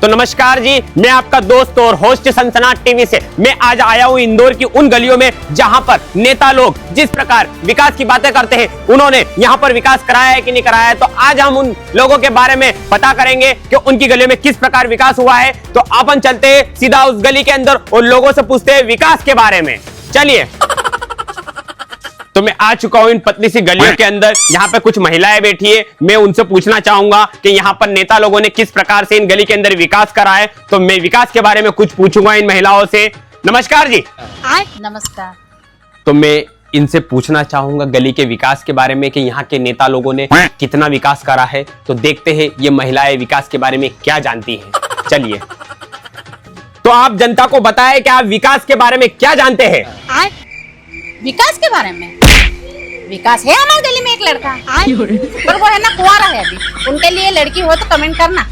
तो नमस्कार जी, मैं आपका दोस्त और होस्ट सनसनाट टीवी से मैं आज आया हूँ इंदौर की उन गलियों में जहां पर नेता लोग जिस प्रकार विकास की बातें करते हैं, उन्होंने यहां पर विकास कराया है कि नहीं कराया है। तो आज हम उन लोगों के बारे में पता करेंगे कि उनकी गलियों में किस प्रकार विकास हुआ है। तो अपन चलते हैं सीधा उस गली के अंदर और लोगों से पूछते हैं विकास के बारे में। चलिए, तो मैं आ चुका हूं इन पतली सी गलियों के अंदर। यहाँ पे कुछ महिलाएं बैठी है, मैं उनसे पूछना चाहूंगा कि यहाँ पर नेता लोगों ने किस प्रकार से इन गली के अंदर विकास करा है। तो मैं विकास के बारे में कुछ पूछूंगा इन महिलाओं से। नमस्कार जी। नमस्कार। तो मैं इनसे पूछना चाहूंगा गली के विकास के बारे में कि यहाँ के नेता लोगों ने कितना विकास करा है। तो देखते हैं ये महिलाएं विकास के बारे में क्या जानती हैं। चलिए, तो आप जनता को बताएं कि आप विकास के बारे में क्या जानते हैं। विकास के बारे में, विकास है हमारे गली में एक लड़का पर वो है ना कुंवारा है अभी। उनके लिए लड़की हो तो कमेंट करना।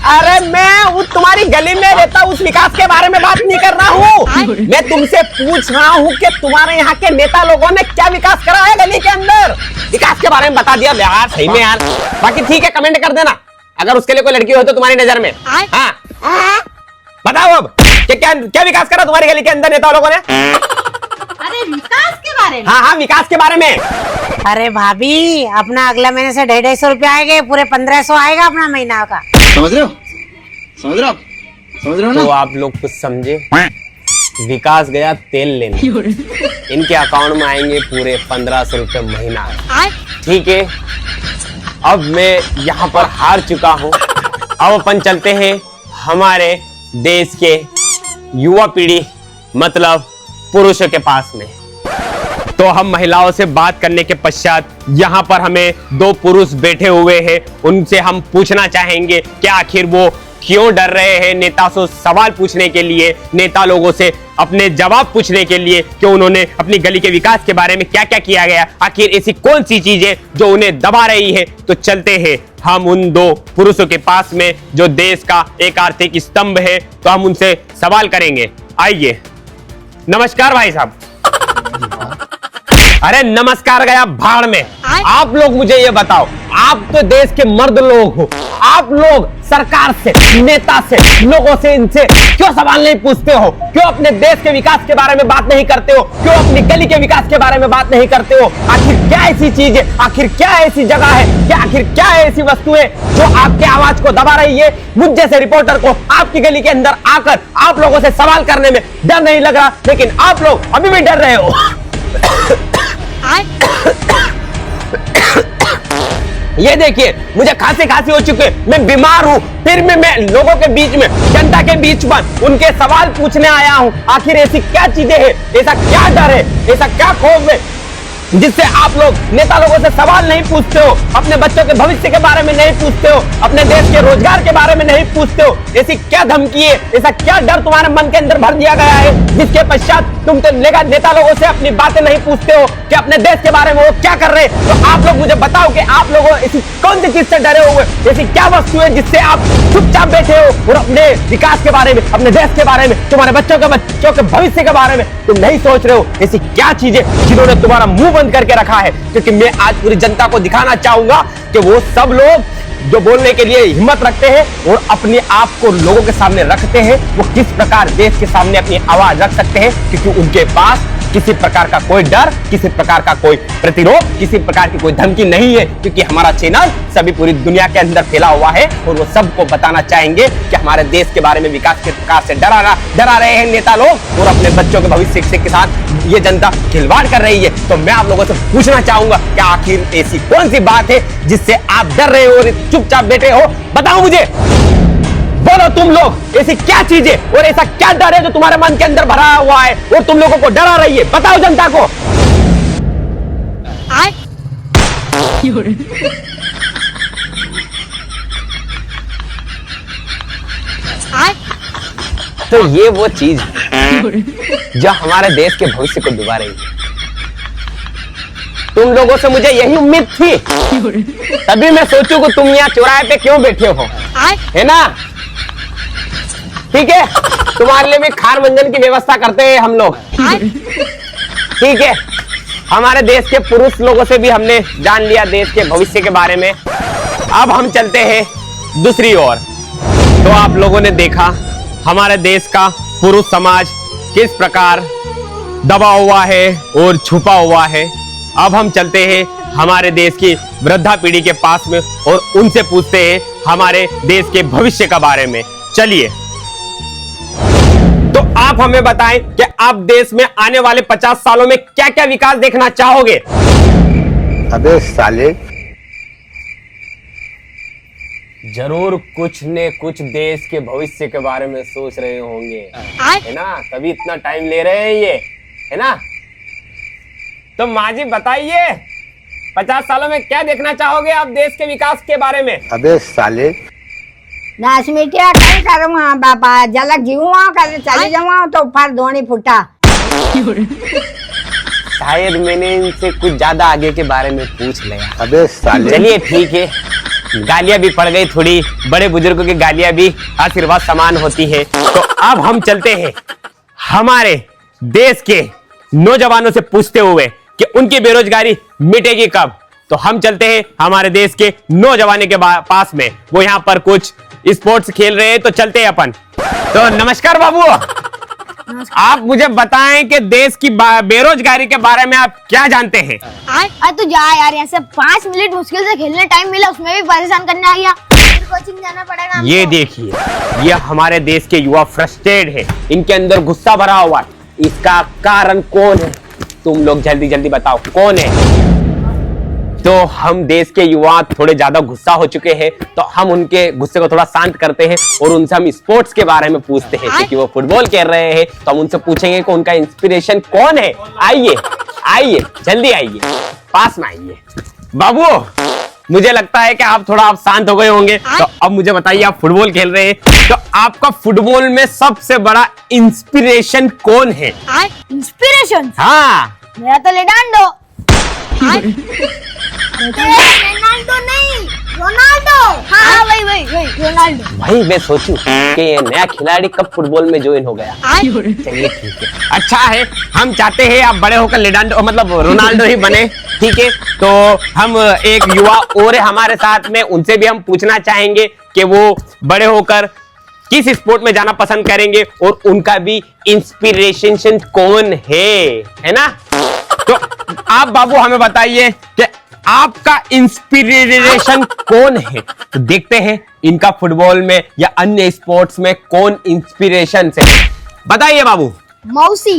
अरे मैं तुम्हारी गली में रहता उस विकास के बारे में बात नहीं कर रहा हूँ। मैं तुमसे पूछ रहा हूँ कि तुम्हारे यहाँ के नेता लोगों ने क्या विकास करा है गली के अंदर। विकास के बारे में बता दिया यार, सही में यार। बाकी ठीक है, कमेंट कर देना अगर उसके लिए कोई लड़की हो तो तुम्हारी नजर में। हाँ बताओ अब कि क्या विकास करा तुम्हारी गली के अंदर नेता लोगों ने। अरे विकास के बारे में? हाँ, विकास के बारे में। अरे भाभी, अपना अगला महीने से 250 रुपया आएगा, पूरे 1500 आएगा अपना महीना का। समझ रहे हो ना? तो आप लोग कुछ समझे। विकास गया तेल लेने, इनके अकाउंट में आएंगे पूरे 1500 रुपए महीना। ठीक है, अब मैं यहाँ पर हार चुका हूँ। अब अपन चलते हैं हमारे देश के युवा पीढ़ी मतलब पुरुषों के पास में। तो हम महिलाओं से बात करने के पश्चात यहाँ पर हमें दो पुरुष बैठे हुए हैं। उनसे हम पूछना चाहेंगे कि आखिर वो क्यों डर रहे हैं नेता से सवाल पूछने के लिए, नेता लोगों से अपने जवाब पूछने के लिए कि उन्होंने अपनी गली के विकास के बारे में क्या क्या किया गया, आखिर ऐसी कौन सी चीजें जो उन्हें दबा रही है। तो चलते हैं हम उन दो पुरुषों के पास में जो देश का एक आर्थिक स्तंभ है। तो हम उनसे सवाल करेंगे। आइए। नमस्कार भाई साहब। अरे नमस्कार गया भाड़ में। आप लोग मुझे ये बताओ, आप तो देश के मर्द लोग हो, आप लोग सरकार से, नेता से, लोगों से, इनसे क्यों सवाल नहीं पूछते हो? क्यों अपने देश के विकास के बारे में बात नहीं करते हो? क्यों अपनी गली के विकास के बारे में बात नहीं करते हो? आखिर क्या ऐसी चीज है, आखिर क्या ऐसी जगह है, क्या आखिर क्या ऐसी वस्तु है जो आपके आवाज को दबा रही है? मुझ जैसे रिपोर्टर को आपकी गली के अंदर आकर आप लोगों से सवाल करने में डर नहीं लग रहा, लेकिन आप लोग अभी भी डर रहे हो। ये देखिए, मुझे खांसी हो चुके, मैं बीमार हूँ, फिर भी मैं लोगों के बीच में, जनता के बीच में उनके सवाल पूछने आया हूँ। आखिर ऐसी क्या चीजें हैं, ऐसा क्या डर है, ऐसा क्या खौफ है जिससे आप लोग नेता लोगों से सवाल नहीं पूछते हो, अपने बच्चों के भविष्य के बारे में नहीं पूछते हो, अपने देश के रोजगार के बारे में नहीं पूछते हो? ऐसी क्या धमकी है, ऐसा क्या डर तुम्हारे मन के अंदर भर दिया गया है जिसके पश्चात तुम तो नेता लोगों से अपनी बातें नहीं पूछते हो कि अपने देश के बारे में वो क्या कर रहे हैं? तो आप लोग मुझे बताओ कि आप लोगों ऐसी कौन सी चीज से डरे हुए, ऐसी क्या वस्तु है जिससे आप चुपचाप बैठे हो और अपने विकास के बारे में, अपने देश के बारे में, तुम्हारे बच्चों के भविष्य के बारे में तुम नहीं सोच रहे हो? ऐसी क्या चीजें जिन्होंने तुम्हारा मुंह बंद करके रखा है? क्योंकि मैं आज पूरी जनता को दिखाना चाहूंगा कि वो सब लोग जो बोलने के लिए हिम्मत रखते हैं और अपने आप को लोगों के सामने रखते हैं, वो किस प्रकार देश के सामने अपनी आवाज रख सकते हैं, क्योंकि उनके पास किसी प्रकार का कोई डर, किसी प्रकार का कोई प्रतिरोध, किसी प्रकार की कोई धमकी नहीं है। क्योंकि हमारा चैनल सभी पूरी दुनिया के अंदर फैला हुआ है और वो सबको बताना चाहेंगे कि हमारे देश के बारे में विकास के प्रकार से डरा रहे हैं नेता लोग और अपने बच्चों के भविष्य के साथ ये जनता खिलवाड़ कर रही है। तो मैं आप लोगों से पूछना चाहूंगा कि आखिर ऐसी कौन सी बात है जिससे आप डर रहे हो और चुपचाप बैठे हो? बताओ मुझे, बोलो तुम लोग, ऐसी क्या चीज है और ऐसा क्या डर है जो तुम्हारे मन के अंदर भरा हुआ है और तुम लोगों को डरा रही है? बताओ जनता को। तो ये वो चीज है जो हमारे देश के भविष्य को डुबा रही है। तुम लोगों से मुझे यही उम्मीद थी, तभी मैं सोचूं कि तुम यहाँ चौराहे पे क्यों बैठे हो, है ना? ठीक है, तुम्हारे लिए भी खान मंजन की व्यवस्था करते हैं हम लोग। ठीक है, हमारे देश के पुरुष लोगों से भी हमने जान लिया देश के भविष्य के बारे में। अब हम चलते हैं दूसरी ओर। तो आप लोगों ने देखा हमारे देश का पुरुष समाज किस प्रकार दबा हुआ है और छुपा हुआ है। अब हम चलते हैं हमारे देश की वृद्धा पीढ़ी के पास में और उनसे पूछते हैं हमारे देश के भविष्य के बारे में। चलिए, तो आप हमें बताएं कि आप देश में आने वाले 50 सालों में क्या क्या विकास देखना चाहोगे। अबे साले, जरूर कुछ ने कुछ देश के भविष्य के बारे में सोच रहे होंगे, है ना, तभी इतना टाइम ले रहे हैं ये, है ना। तो माँ जी बताइए, 50 सालों में क्या देखना चाहोगे आप देश के विकास के बारे में। अबे साले, 10 मिनट कहीं करूँगा बापा, झलक जीऊँगा कर चली जाऊँगा तो फर धोनी फुटा। शायद मैंने इनसे कुछ ज्यादा आगे के बारे में पूछ लिया। अबे साले, चलिए ठीक है, गालियां भी पड़ गई थोड़ी, बड़े बुजुर्गों की गालियां भी आशीर्वाद समान होती है। तो अब हम चलते हैं हमारे देश के नौजवानों से पूछते हुए कि उनकी बेरोजगारी मिटेगी कब। तो हम चलते हैं हमारे देश के नौजवानों के पास में, वो यहाँ पर कुछ स्पोर्ट्स खेल रहे हैं। तो चलते हैं अपन। तो नमस्कार बाबू, आप मुझे बताएं कि देश की बेरोजगारी के बारे में आप क्या जानते हैं। तू जा यार, यहाँ से 5 मिनट मुश्किल से खेलने टाइम मिला, उसमें भी परेशान करने आ गया। कोचिंग जाना पड़ेगा। ये देखिए, ये हमारे देश के युवा फ्रस्ट्रेटेड है, इनके अंदर गुस्सा भरा हुआ है। इसका कारण कौन है, तुम लोग जल्दी जल्दी बताओ कौन है। तो हम देश के युवा थोड़े ज्यादा गुस्सा हो चुके हैं, तो हम उनके गुस्से को थोड़ा शांत करते हैं और उनसे हम स्पोर्ट्स के बारे में पूछते हैं, क्योंकि वो फुटबॉल खेल रहे हैं। तो हम उनसे पूछेंगे कि उनका इंस्पिरेशन कौन है। आइए आइए, जल्दी आइए, पास में आइए। बाबू, मुझे लगता है कि आप शांत हो गए होंगे। तो अब मुझे बताइए, आप फुटबॉल खेल रहे हैं, तो आपका फुटबॉल में सबसे बड़ा इंस्पिरेशन कौन है। इंस्पिरेशन? हाँ, मेरा तो लेडांडो। रोनाल्डो नहीं, रोनाल्डो। हाँ वही रोनाल्डो। भाई मैं सोचूं कि ये नया खिलाड़ी कब फुटबॉल में ज्वाइन हो गया। चलिए ठीक है, अच्छा है, हम चाहते हैं आप बड़े होकर लेडांडो मतलब रोनाल्डो ही बने। ठीक है, तो हम एक युवा और है हमारे साथ में, उनसे भी हम पूछना चाहेंगे कि वो बड़े होकर किस स्पोर्ट में जाना पसंद करेंगे और उनका भी इंस्पिरेशन कौन है ना। तो आप बाबू हमें बताइए कि आपका इंस्पिरेशन कौन है। तो देखते हैं इनका फुटबॉल में या अन्य स्पोर्ट्स में कौन इंस्पिरेशन से। बताइए बाबू। मौसी।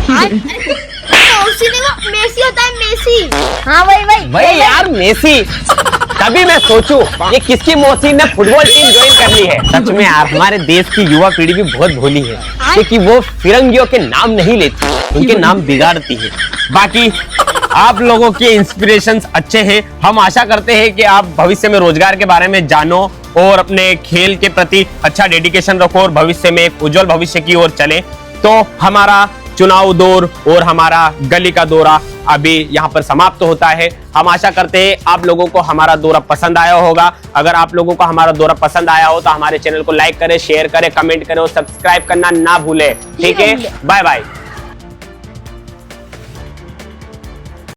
मौसी नहीं, वो मेसी होता है, मेसी। हाँ वही यार, मेसी। तभी मैं सोचूं ये किसकी मौसी ने फुटबॉल टीम ज्वाइन कर ली है। सच में यार, हमारे देश की युवा पीढ़ी भी बहुत भोली है, क्योंकि वो फिरंगियों के नाम नहीं लेती, उनके नाम बिगाड़ती है। बाकी आप लोगों के इंस्पिरेशंस अच्छे हैं, हम आशा करते हैं कि आप भविष्य में रोजगार के बारे में जानो और अपने खेल के प्रति अच्छा डेडिकेशन रखो और भविष्य में एक उज्जवल भविष्य की ओर चले। तो हमारा चुनाव दौर और हमारा गली का दौरा अभी यहाँ पर समाप्त होता है। हम आशा करते हैं आप लोगों को हमारा दौरा पसंद आया होगा। अगर आप लोगों को हमारा दौरा पसंद आया हो तो हमारे चैनल को लाइक करें, शेयर करें, कमेंट करें और सब्सक्राइब करना ना भूलें। ठीक है, बाय बाय।